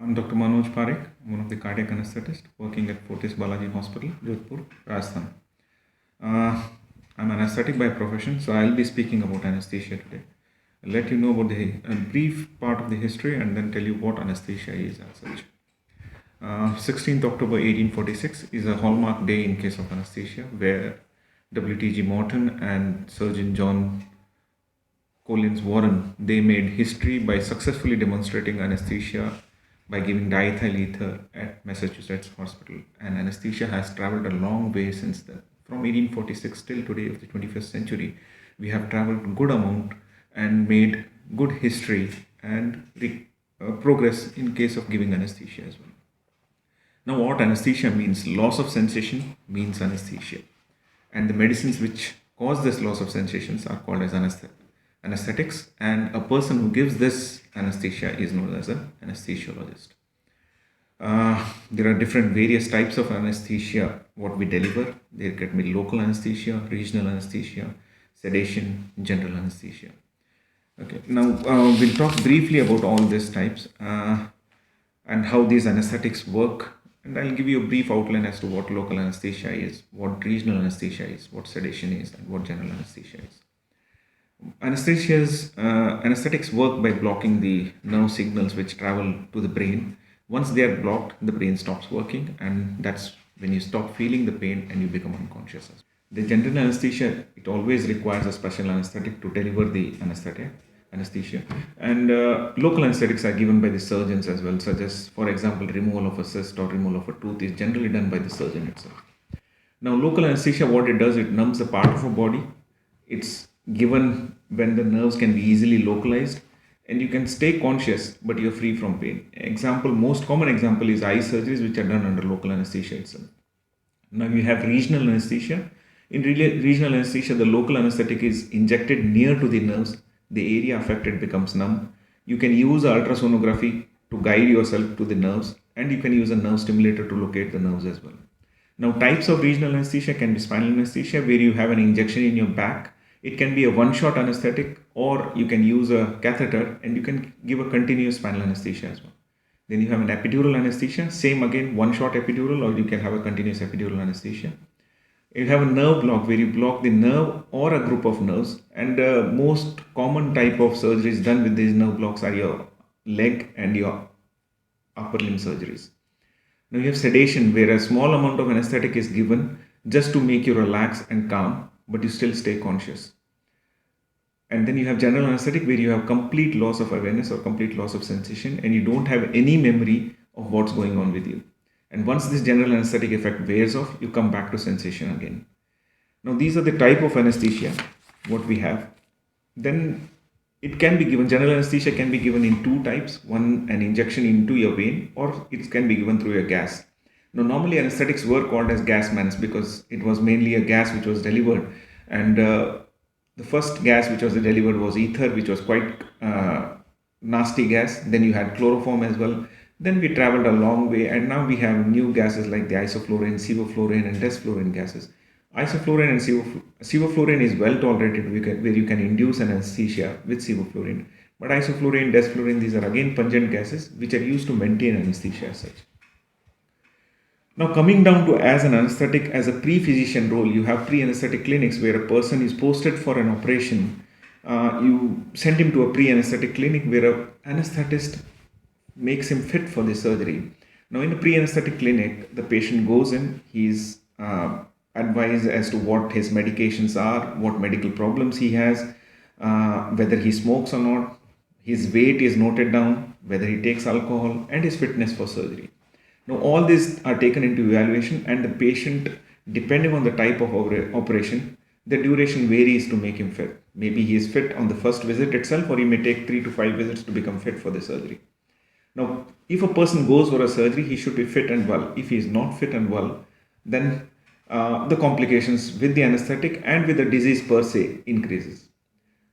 I'm Dr. Manoj Parekh. I'm one of the cardiac anesthetists working at Fortis Balaji Hospital, Jodhpur, Rajasthan. Uh, I'm anesthetic by profession, so I'll be speaking about anesthesia today. I'll let you know about a brief part of the history and then tell you what anesthesia is as such. 16th October 1846 is a hallmark day in case of anesthesia where W.T.G. Morton and Surgeon John Collins Warren, they made history by successfully demonstrating anesthesia by giving diethyl ether at Massachusetts Hospital. And anesthesia has traveled a long way since then. From 1846 till today of the 21st century, we have traveled good amount and made good history and progress in case of giving anesthesia as well. Now, what anesthesia means? Loss of sensation means anesthesia, and the medicines which cause this loss of sensations are called as anesthetics, and a person who gives this anesthesia is known as an anesthesiologist. There are different various types of anesthesia what we deliver. There can be local anesthesia, regional anesthesia, sedation, general anesthesia. Okay, now we'll talk briefly about all these types and how these anesthetics work, and I'll give you a brief outline as to what local anesthesia is, what regional anesthesia is, what sedation is, and what general anesthesia is. Anesthetics work by blocking the nerve signals which travel to the brain. Once they are blocked, the brain stops working, and that's when you stop feeling the pain and you become unconscious. The general anesthesia, it always requires a special anesthetic to deliver the anesthesia, and local anesthetics are given by the surgeons as well, such as, for example, removal of a cyst or removal of a tooth is generally done by the surgeon itself. Now, local anesthesia, what it does, it numbs a part of a body. It's given when the nerves can be easily localized and you can stay conscious but you're free from pain. Most common example is eye surgeries which are done under local anesthesia itself. Now you have regional anesthesia. In regional anesthesia, the local anesthetic is injected near to the nerves. The area affected becomes numb. You can use ultrasonography to guide yourself to the nerves, and you can use a nerve stimulator to locate the nerves as well. Now, types of regional anesthesia can be spinal anesthesia, where you have an injection in your back. It can be a one-shot anesthetic, or you can use a catheter and you can give a continuous spinal anesthesia as well. Then you have an epidural anesthesia, same again, one-shot epidural, or you can have a continuous epidural anesthesia. You have a nerve block where you block the nerve or a group of nerves, and most common type of surgeries done with these nerve blocks are your leg and your upper limb surgeries. Now you have sedation where a small amount of anesthetic is given just to make you relax and calm, but you still stay conscious. And then you have general anesthetic where you have complete loss of awareness or complete loss of sensation and you don't have any memory of what's going on with you. And once this general anesthetic effect wears off, you come back to sensation again. Now these are the type of anesthesia what we have. Then it can be given, general anesthesia can be given in two types. One, an injection into your vein, or it can be given through a gas. Now normally anesthetics were called as gas mans because it was mainly a gas which was delivered, and the first gas which was delivered was ether, which was quite nasty gas. Then you had chloroform as well. Then we traveled a long way, and now we have new gases like the isoflurane, sevoflurane, and desflurane gases. Isoflurane and sevoflurane is well tolerated, where you can induce an anesthesia with sevoflurane. But isoflurane, desflurane, these are again pungent gases which are used to maintain anesthesia as such. Now coming down to as an anesthetic, as a pre-physician role, you have pre-anesthetic clinics where a person is posted for an operation. You send him to a pre-anesthetic clinic where an anesthetist makes him fit for the surgery. Now in a pre-anesthetic clinic, the patient goes in, he's advised as to what his medications are, what medical problems he has, whether he smokes or not, his weight is noted down, whether he takes alcohol, and his fitness for surgery. Now all these are taken into evaluation, and the patient, depending on the type of operation, the duration varies to make him fit. Maybe he is fit on the first visit itself, or he may take 3 to 5 visits to become fit for the surgery. Now, if a person goes for a surgery, he should be fit and well. If he is not fit and well, then the complications with the anesthetic and with the disease per se increases.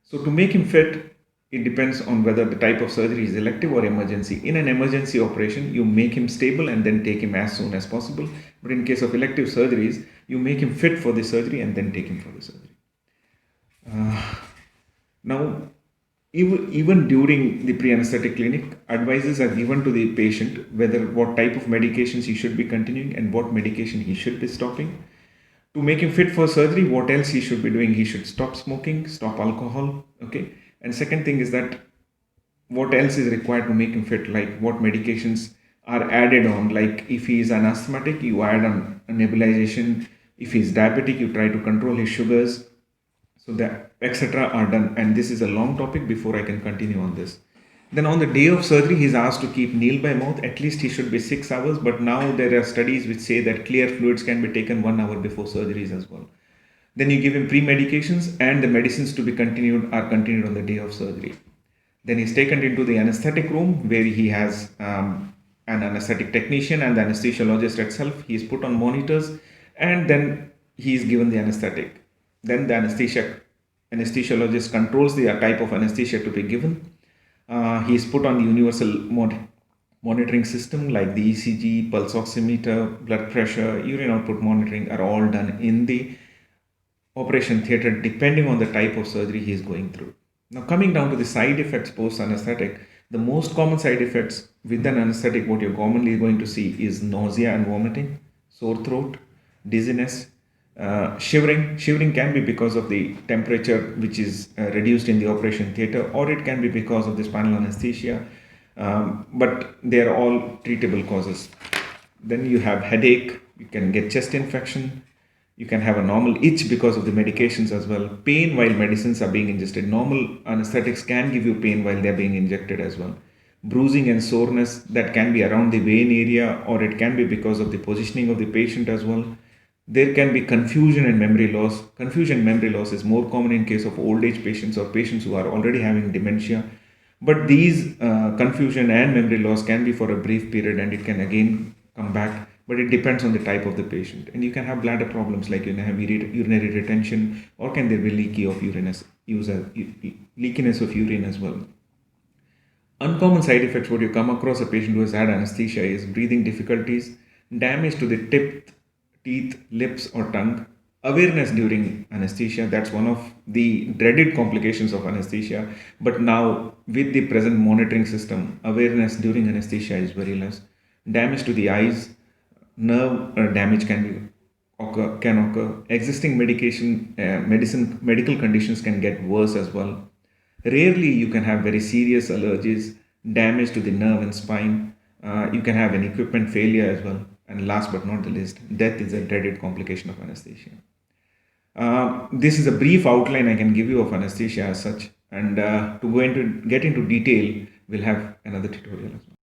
So to make him fit, it depends on whether the type of surgery is elective or emergency. In an emergency operation, you make him stable and then take him as soon as possible. But in case of elective surgeries, you make him fit for the surgery and then take him for the surgery. Now, even during the pre-anesthetic clinic, advices are given to the patient whether what type of medications he should be continuing and what medication he should be stopping. To make him fit for surgery, what else he should be doing? He should stop smoking, stop alcohol. Okay. And second thing is that what else is required to make him fit, like what medications are added on. Like if he is an asthmatic, you add on a nebulization. If he is diabetic, you try to control his sugars. So that etc are done, and this is a long topic before I can continue on this. Then on the day of surgery, he is asked to keep nil by mouth. At least he should be 6 hours, but now there are studies which say that clear fluids can be taken 1 hour before surgeries as well. Then you give him pre-medications, and the medicines to be continued are continued on the day of surgery. Then he's taken into the anesthetic room where he has an anesthetic technician and the anesthesiologist itself. He is put on monitors, and then he is given the anesthetic. Then the anesthesiologist controls the type of anesthesia to be given. He is put on the universal monitoring system like the ECG, pulse oximeter, blood pressure, urine output monitoring are all done in the operation theatre depending on the type of surgery he is going through. Now, coming down to the side effects post anesthetic, the most common side effects with an anesthetic, what you're commonly going to see is nausea and vomiting, sore throat, dizziness, shivering. Shivering can be because of the temperature which is reduced in the operation theatre, or it can be because of the spinal anesthesia, but they are all treatable causes. Then you have headache, you can get chest infection, you can have a normal itch because of the medications as well. Pain while medicines are being ingested. Normal anesthetics can give you pain while they're being injected as well. Bruising and soreness that can be around the vein area, or it can be because of the positioning of the patient as well. There can be confusion and memory loss. Confusion and memory loss is more common in case of old age patients or patients who are already having dementia. But these confusion and memory loss can be for a brief period and it can again come back. But it depends on the type of the patient. And you can have bladder problems like you can have urinary retention, or can there be leakiness of urine as well. Uncommon side effects what you come across a patient who has had anesthesia is breathing difficulties, damage to the teeth, lips or tongue, awareness during anesthesia. That's one of the dreaded complications of anesthesia. But now with the present monitoring system, awareness during anesthesia is very less. Damage to the eyes, nerve damage can occur. Existing medical conditions can get worse as well. Rarely you can have very serious allergies, damage to the nerve and spine. You can have an equipment failure as well. And last but not the least, death is a dreaded complication of anesthesia. This is a brief outline I can give you of anesthesia as such. And to get into detail, we'll have another tutorial as well.